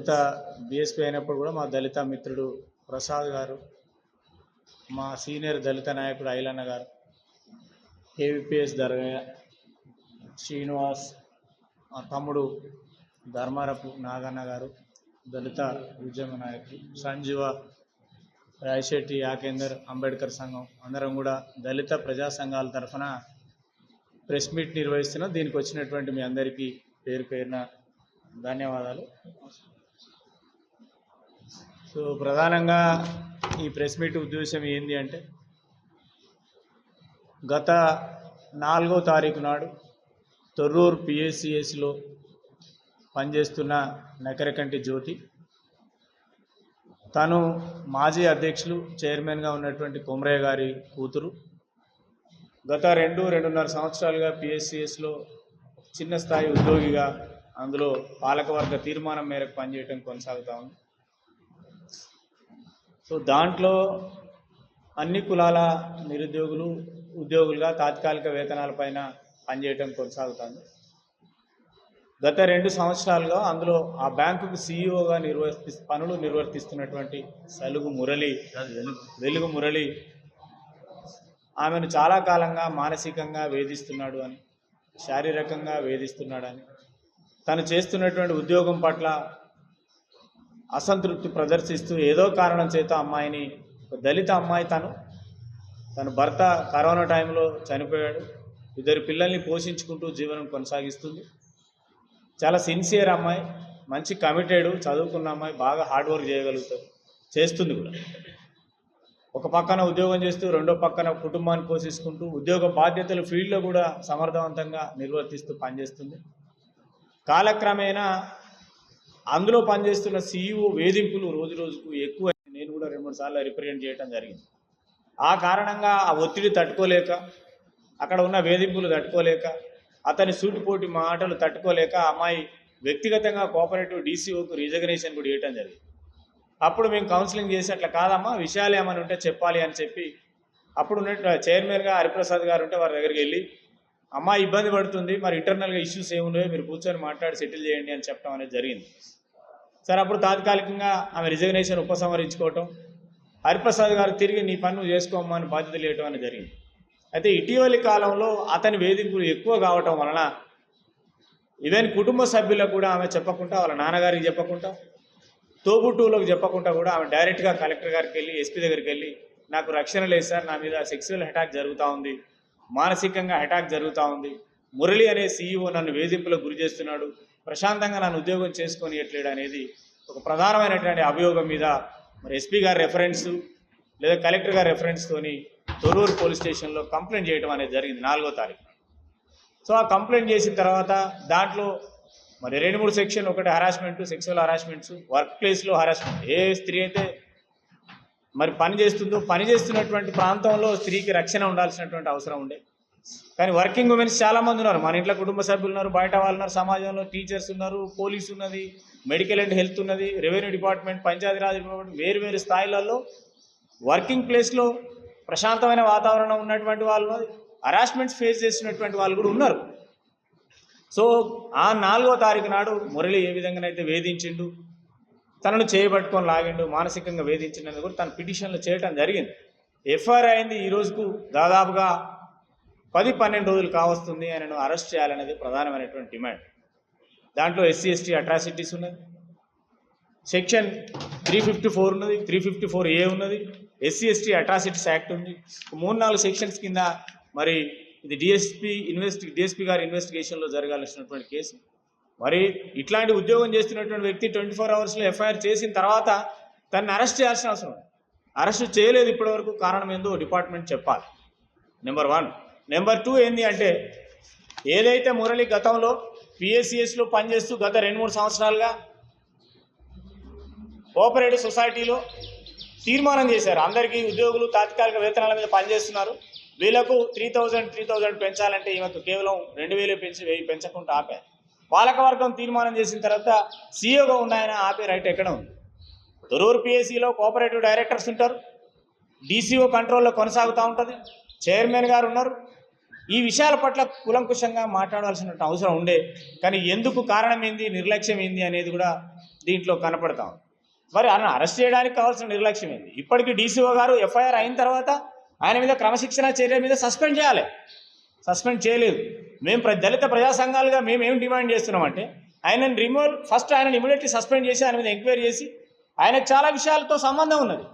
దళిత BSP అయినప్పుడు కూడా మా దళిత మిత్రుడు ప్రసాద్ గారు, మా సీనియర్ దళిత నాయకుడు ఐలన్న గారు, కేవీపీఎస్ దర్గయ్య, శ్రీనివాస్, మా తమ్ముడు ధర్మారపు నాగన్న గారు, దళిత ఉద్యమ నాయకులు సంజీవ, రాయశెట్టి, యాకేందర్, అంబేద్కర్ సంఘం అందరం కూడా దళిత ప్రజా సంఘాల తరఫున ప్రెస్ మీట్ నిర్వహిస్తున్నాం. దీనికి వచ్చినటువంటి మీ అందరికీ పేరు పేరున ధన్యవాదాలు. సో ప్రధానంగా ఈ ప్రెస్ మీట్ ఉద్దేశం ఏంది అంటే, గత 4వ తారీఖు నాడు తొర్రూరు పిఎస్సిఎస్లో పనిచేస్తున్న నకరకంటి జ్యోతి, తను మాజీ అధ్యక్షులు చైర్మన్గా ఉన్నటువంటి కొమరయ్య గారి కూతురు, గత 2-2.5 సంవత్సరాలుగా పిఎస్సిఎస్లో చిన్న స్థాయి ఉద్యోగిగా అందులో పాలకవర్గ తీర్మానం మేరకు పనిచేయడం కొనసాగుతూ ఉంది. సో దాంట్లో అన్ని కులాల నిరుద్యోగులు ఉద్యోగులుగా తాత్కాలిక వేతనాలపైన పనిచేయడం కొనసాగుతుంది. గత 2 సంవత్సరాలుగా అందులో ఆ బ్యాంకుకు సీఈఓగా పనులు నిర్వర్తిస్తున్నటువంటి వెలుగు మురళి ఆమెను చాలా కాలంగా మానసికంగా వేధిస్తున్నాడు అని, శారీరకంగా వేధిస్తున్నాడని, తను చేస్తున్నటువంటి ఉద్యోగం పట్ల అసంతృప్తి ప్రదర్శిస్తూ ఏదో కారణం చేత అమ్మాయిని, దళిత అమ్మాయి, తన భర్త కరోనా టైంలో చనిపోయాడు, 2 పిల్లల్ని పోషించుకుంటూ జీవనం కొనసాగిస్తుంది. చాలా సిన్సియర్ అమ్మాయి, మంచి కమిటెడ్, చదువుకున్న అమ్మాయి, బాగా హార్డ్ వర్క్ చేయగలుగుతుంది, చేస్తుంది కూడా. ఒక పక్కన ఉద్యోగం చేస్తూ రెండో పక్కన కుటుంబాన్ని పోషించుకుంటూ ఉద్యోగ బాధ్యతలు ఫీల్డ్లో కూడా సమర్థవంతంగా నిర్వర్తిస్తూ పనిచేస్తుంది. కాలక్రమేణా అందులో పనిచేస్తున్న సీఈఓ వేధింపులు రోజు రోజుకు ఎక్కువ. నేను కూడా 2-3 సార్లు రిప్రజెంట్ చేయడం జరిగింది. ఆ కారణంగా ఆ ఒత్తిడి తట్టుకోలేక, అక్కడ ఉన్న వేధింపులు తట్టుకోలేక, అతని సూటిపోటి మాటలు తట్టుకోలేక అమ్మాయి వ్యక్తిగతంగా కోఆపరేటివ్ డీసీఓకు రిజగ్నేషన్ కూడా ఇవ్వటం జరిగింది. అప్పుడు మేము కౌన్సిలింగ్ చేసి, అట్లా కాదమ్మా, విషయాలు ఏమైనా ఉంటే చెప్పాలి అని చెప్పి, అప్పుడు ఉన్న చైర్మన్గా హరిప్రసాద్ గారు ఉంటే వారి దగ్గరికి వెళ్ళి, అమ్మాయి ఇబ్బంది పడుతుంది, మరి ఇంటర్నల్గా ఇష్యూస్ ఏమున్నాయో మీరు కూర్చొని మాట్లాడి సెటిల్ చేయండి అని చెప్పడం అనేది జరిగింది. సరే, అప్పుడు తాత్కాలికంగా ఆమె రిజగ్నేషన్ ఉపసంహరించుకోవటం, హరిప్రసాద్ గారు తిరిగి నీ పని నువ్వు చేసుకోమ్మా అని బాధ్యతలు ఇవ్వటం అనేది జరిగింది. అయితే ఇటీవలి కాలంలో అతని వేధింపులు ఎక్కువ కావటం వలన ఈవెన్ కుటుంబ సభ్యులకు కూడా ఆమె చెప్పకుండా, వాళ్ళ నాన్నగారికి చెప్పకుండా, తోబుట్టువులకు చెప్పకుండా కూడా ఆమె డైరెక్ట్గా కలెక్టర్ గారికి వెళ్ళి, ఎస్పీ దగ్గరికి వెళ్ళి, నాకు రక్షణ లేదు సార్, నా మీద సెక్సువల్ అటాక్ జరుగుతూ ఉంది, మానసికంగా అటాక్ జరుగుతూ ఉంది, మురళి అనే సీఈఓ నన్ను వేధింపులకు గురి చేస్తున్నాడు, ప్రశాంతంగా నన్ను ఉద్యోగం చేసుకొనియట్లేడు అనేది ఒక ప్రధానమైనటువంటి అభియోగం మీద మరి ఎస్పీ గారి రెఫరెన్సు లేదా కలెక్టర్ గారి రెఫరెన్స్తోని తొర్రూరు పోలీస్ స్టేషన్లో కంప్లైంట్ చేయడం అనేది జరిగింది 4వ తారీఖు. సో ఆ కంప్లైంట్ చేసిన తర్వాత దాంట్లో మరి 2-3 సెక్షన్, ఒకటి హరాస్మెంట్, సెక్సువల్ హరాస్మెంట్స్, వర్క్ ప్లేస్లో హరాస్మెంట్. ఏ స్త్రీ అయితే మరి పని చేస్తున్నటువంటి ప్రాంతంలో స్త్రీకి రక్షణ ఉండాల్సినటువంటి అవసరం ఉండే. కానీ వర్కింగ్ ఉమెన్స్ చాలామంది ఉన్నారు, మన ఇంట్లో కుటుంబ సభ్యులు ఉన్నారు, బయట వాళ్ళు ఉన్నారు, సమాజంలో టీచర్స్ ఉన్నారు, పోలీసు ఉన్నది, మెడికల్ అండ్ హెల్త్ ఉన్నది, రెవెన్యూ డిపార్ట్మెంట్, పంచాయతీరాజ్ డిపార్ట్మెంట్, వేరు స్స్థాయిలలో వర్కింగ్ ప్లేస్లో ప్రశాంతమైన వాతావరణం ఉన్నటువంటి వాళ్ళు, హరాస్మెంట్స్ ఫేస్ చేసినటువంటి వాళ్ళు కూడా ఉన్నారు. సో ఆ 4వ తారీఖు నాడు మురళి ఏ విధంగానైతే వేధించిండు, తనను చేయబట్టుకొని లాగిండు, మానసికంగా వేధించిండని కూడా తన పిటిషన్లు చేయటం జరిగింది. ఎఫ్ఐఆర్ అయింది. ఈ రోజుకు దాదాపుగా 10-12 రోజులు కావస్తుంది. ఆయనను అరెస్ట్ చేయాలనేది ప్రధానమైనటువంటి డిమాండ్. దాంట్లో SC/ST అట్రాసిటీస్ ఉన్నది, సెక్షన్ 354 ఉన్నది, 354A ఉన్నది, SC/ST అట్రాసిటీస్ యాక్ట్ ఉంది. 3-4 సెక్షన్స్ కింద మరి ఇది డిఎస్పీ గారి ఇన్వెస్టిగేషన్లో జరగాల్సినటువంటి కేసు. మరి ఇట్లాంటి ఉద్యోగం చేస్తున్నటువంటి వ్యక్తి 24 అవర్స్లో ఎఫ్ఐఆర్ చేసిన తర్వాత తనని అరెస్ట్ చేయాల్సిన అవసరం ఉంది. అరెస్ట్ చేయలేదు ఇప్పటివరకు, కారణం ఏందో డిపార్ట్మెంట్ చెప్పాలి. నెంబర్ 1. నెంబర్ 2 ఏంటి అంటే, ఏదైతే మురళి గతంలో పిఎస్సిఎస్లో పనిచేస్తూ గత 2-3 సంవత్సరాలుగా కోఆపరేటివ్ సొసైటీలో తీర్మానం చేశారు, అందరికీ ఉద్యోగులు తాత్కాలిక వేతనాల మీద పనిచేస్తున్నారు, వీళ్ళకు 3000 పెంచాలంటే ఈమెకు కేవలం 2000 పెంచి 1000 పెంచకుండా ఆపారు. పాలకవర్గం తీర్మానం చేసిన తర్వాత సీఈఓగా ఉన్న ఆయన ఆపే రైట్ ఎక్కడ ఉంది? తొర్రూరు పిఎస్సిలో కోఆపరేటివ్ డైరెక్టర్స్ ఉంటారు, డీసీఓ కంట్రోల్లో కొనసాగుతూ ఉంటుంది, చైర్మన్ గారు ఉన్నారు, ఈ విషయాల పట్ల కూలంకుషంగా మాట్లాడాల్సిన అవసరం ఉండే, కానీ ఎందుకు కారణం ఏంది, నిర్లక్ష్యం ఏంది అనేది కూడా దీంట్లో కనపడతాం. మరి ఆయన అరెస్ట్ చేయడానికి కావాల్సిన నిర్లక్ష్యం ఏంది? ఇప్పటికీ డీసీఓ గారు ఎఫ్ఐఆర్ అయిన తర్వాత ఆయన మీద క్రమశిక్షణ చర్య మీద సస్పెండ్ చేయాలి, సస్పెండ్ చేయలేదు. మేము దళిత ప్రజా సంఘాలుగా మేము ఏం డిమాండ్ చేస్తున్నామంటే ఆయనను ఫస్ట్ ఆయనను ఇమీడియట్లీ సస్పెండ్ చేసి ఆయన మీద ఎంక్వైరీ చేసి, ఆయనకు చాలా విషయాలతో సంబంధం ఉన్నది.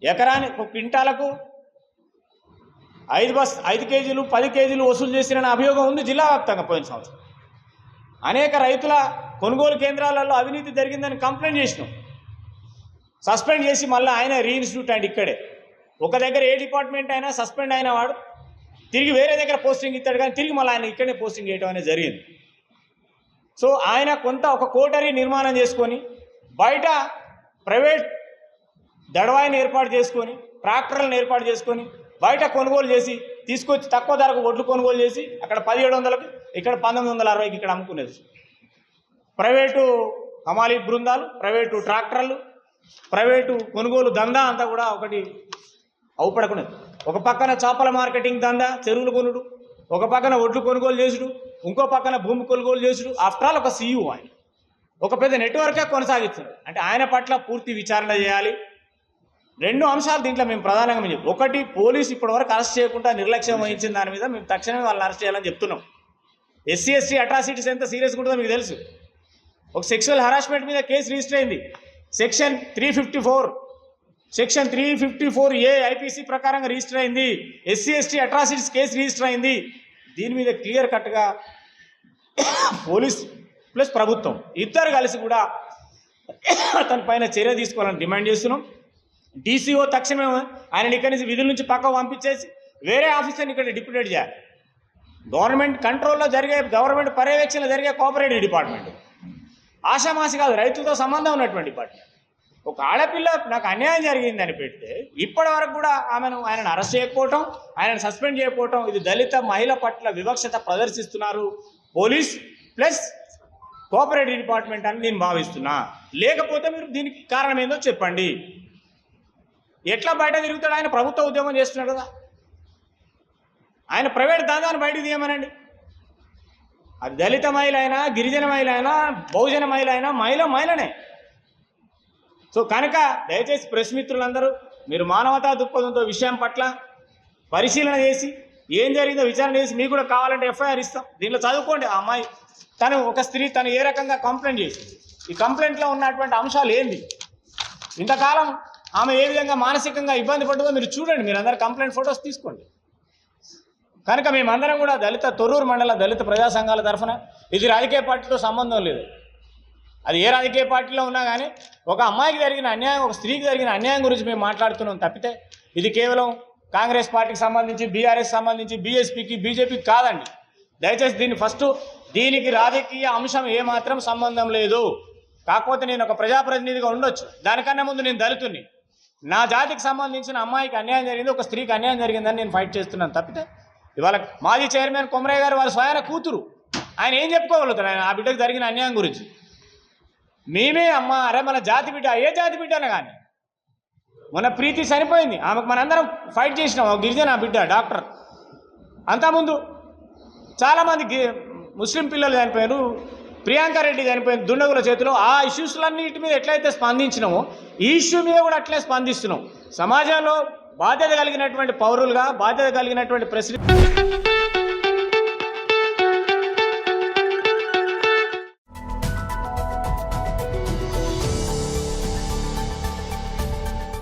ఎకరానికి ఒక క్వింటాలకు 5 కేజీలు 10 కేజీలు వసూలు చేసిన అభియోగం ఉంది జిల్లా వ్యాప్తంగా. పోయిన సంవత్సరం అనేక రైతుల కొనుగోలు కేంద్రాలలో అవినీతి జరిగిందని కంప్లైంట్ చేసినాం. సస్పెండ్ చేసి మళ్ళీ ఆయన రీఇన్స్టిట్యూట్ అండ్ ఇక్కడే ఒక దగ్గర ఏ డిపార్ట్మెంట్ అయినా సస్పెండ్ అయిన వాడు తిరిగి వేరే దగ్గర పోస్టింగ్ ఇస్తాడు, కానీ తిరిగి మళ్ళీ ఆయన ఇక్కడనే పోస్టింగ్ చేయడం అనేది జరిగింది. సో ఆయన ఒక కోటరీ నిర్మాణం చేసుకొని బయట ప్రైవేట్ దడవాయిని ఏర్పాటు చేసుకొని ట్రాక్టర్లను ఏర్పాటు చేసుకొని బయట కొనుగోలు చేసి తీసుకొచ్చి తక్కువ ధరకు ఒడ్లు కొనుగోలు చేసి అక్కడ 1700కి ఇక్కడ 1960కి ఇక్కడ అమ్ముకునేది. ప్రైవేటు హమాలీ బృందాలు, ప్రైవేటు ట్రాక్టర్లు, ప్రైవేటు కొనుగోలు దందా అంతా కూడా ఒకటి అవుపడకునేది. ఒక పక్కన చేపల మార్కెటింగ్ దందా, చెరువులు కొనుడు, ఒక పక్కన ఒడ్లు కొనుగోలు చేసుడు, ఇంకో పక్కన భూమి కొనుగోలు చేసుడు. ఆఫ్టర్ ఆల్ ఒక సీఈఓ ఆయన ఒక పెద్ద నెట్వర్కే కొనసాగిస్తున్నాడు. అంటే ఆయన పట్ల పూర్తి విచారణ చేయాలి. 2 అంశాలు దీంట్లో మేము ప్రధానంగా చెప్పి, ఒకటి పోలీసు ఇప్పటివరకు అరెస్ట్ చేయకుండా నిర్లక్ష్యం వహించిన దాని మీద మేము తక్షణమే వాళ్ళని అరెస్ట్ చేయాలని చెప్తున్నాం. SC/ST అట్రాసిటీస్ ఎంత సీరియస్గా ఉంటుందో మీకు తెలుసు. ఒక సెక్షువల్ హరాస్మెంట్ మీద కేసు రిజిస్టర్ అయింది. సెక్షన్ 354A IPC ప్రకారంగా రిజిస్టర్ అయింది. SC/ST అట్రాసిటీస్ కేసు రిజిస్టర్ అయింది. దీని మీద క్లియర్ కట్గా పోలీస్ ప్లస్ ప్రభుత్వం ఇద్దరు కలిసి కూడా అతని పైన చర్య తీసుకోవాలని డిమాండ్ చేస్తున్నాం. DCO తక్షణమే ఆయన ఇక్కడి నుంచి విధుల నుంచి పక్కకు పంపించేసి వేరే ఆఫీసర్ని ఇక్కడ డిప్యూటేట్ చేయాలి. గవర్నమెంట్ కంట్రోల్లో జరిగే, గవర్నమెంట్ పర్యవేక్షణలో జరిగే కోఆపరేటివ్ డిపార్ట్మెంట్, ఆషామాషి కాదు, రైతులతో సంబంధం ఉన్నటువంటి డిపార్ట్మెంట్. ఒక ఆడపిల్ల నాకు అన్యాయం జరిగిందని పెడితే ఇప్పటి వరకు కూడా ఆయనను అరెస్ట్ చేయకపోవటం, ఆయనను సస్పెండ్ చేయకపోవటం, ఇది దళిత మహిళ పట్ల వివక్షత ప్రదర్శిస్తున్నారు పోలీస్ ప్లస్ కోఆపరేటివ్ డిపార్ట్మెంట్ అని నేను భావిస్తున్నా. లేకపోతే మీరు దీనికి కారణం ఏందో చెప్పండి. ఎట్లా బయట తిరుగుతాడు? ఆయన ప్రభుత్వ ఉద్యోగం చేస్తున్నాడు కదా, ఆయన ప్రైవేట్ దందాన్ని బయటకు తీయమనండి. అది దళిత మహిళ అయినా, గిరిజన మహిళ అయినా, బహుజన మహిళ అయినా, మహిళనే. సో కనుక దయచేసి ప్రెస్ మిత్రులందరూ మీరు మానవతా దృక్పథంతో విషయం పట్ల పరిశీలన చేసి ఏం జరిగిందో విచారణ చేసి, మీకు కూడా కావాలంటే FIR ఇస్తాం, దీంట్లో చదువుకోండి. ఆ అమ్మాయి ఒక స్త్రీ తను ఏ రకంగా కంప్లైంట్ చేసి, ఈ కంప్లైంట్లో ఉన్నటువంటి అంశాలు ఏంది, ఇంతకాలం ఆమె ఏ విధంగా మానసికంగా ఇబ్బంది పడ్డదో మీరు చూడండి. మీరు అందరు కంప్లైంట్ ఫొటోస్ తీసుకోండి. కనుక మేమందరం కూడా తొర్రూరు మండల దళిత ప్రజా సంఘాల తరఫున, ఇది రాజకీయ పార్టీతో సంబంధం లేదు, అది ఏ రాజకీయ పార్టీలో ఉన్నా కానీ ఒక అమ్మాయికి జరిగిన అన్యాయం, ఒక స్త్రీకి జరిగిన అన్యాయం గురించి మేము మాట్లాడుతున్నాం తప్పితే ఇది కేవలం కాంగ్రెస్ పార్టీకి సంబంధించి, BRS సంబంధించి, BSPకి, BJPకి కాదండి. దయచేసి దీనికి రాజకీయ అంశం ఏమాత్రం సంబంధం లేదు. కాకపోతే నేను ఒక ప్రజాప్రతినిధిగా ఉండొచ్చు, దానికన్నా ముందు నేను దళితుని, నా జాతికి సంబంధించిన అమ్మాయికి అన్యాయం జరిగింది, ఒక స్త్రీకి అన్యాయం జరిగిందని నేను ఫైట్ చేస్తున్నాను తప్పితే ఇవాళ మాజీ చైర్మన్ కొమరయ్య గారు వాళ్ళ స్వయాన కూతురు, ఆయన ఏం చెప్పుకోగలుగుతారు ఆయన ఆ బిడ్డకు జరిగిన అన్యాయం గురించి? మేమే అరే మన జాతి బిడ్డ, ఏ జాతి బిడ్డ అన్న కానీ, మొన్న ప్రీతి చనిపోయింది, ఆమెకు మనందరం ఫైట్ చేసినాం, ఒక గిరిజన బిడ్డ డాక్టర్. అంతకుముందు చాలామంది ముస్లిం పిల్లలు చనిపోయారు, ప్రియాంక రెడ్డి చనిపోయింది దుండగుల చేతిలో. ఆ ఇష్యూస్లన్నిటి మీద ఎట్లయితే స్పందించినామో ఈ ఇష్యూ మీద కూడా అట్లే స్పందిస్తున్నాం. సమాజంలో బాధ్యత కలిగినటువంటి పౌరులుగా, బాధ్యత కలిగినటువంటి ప్రెసిడెంట్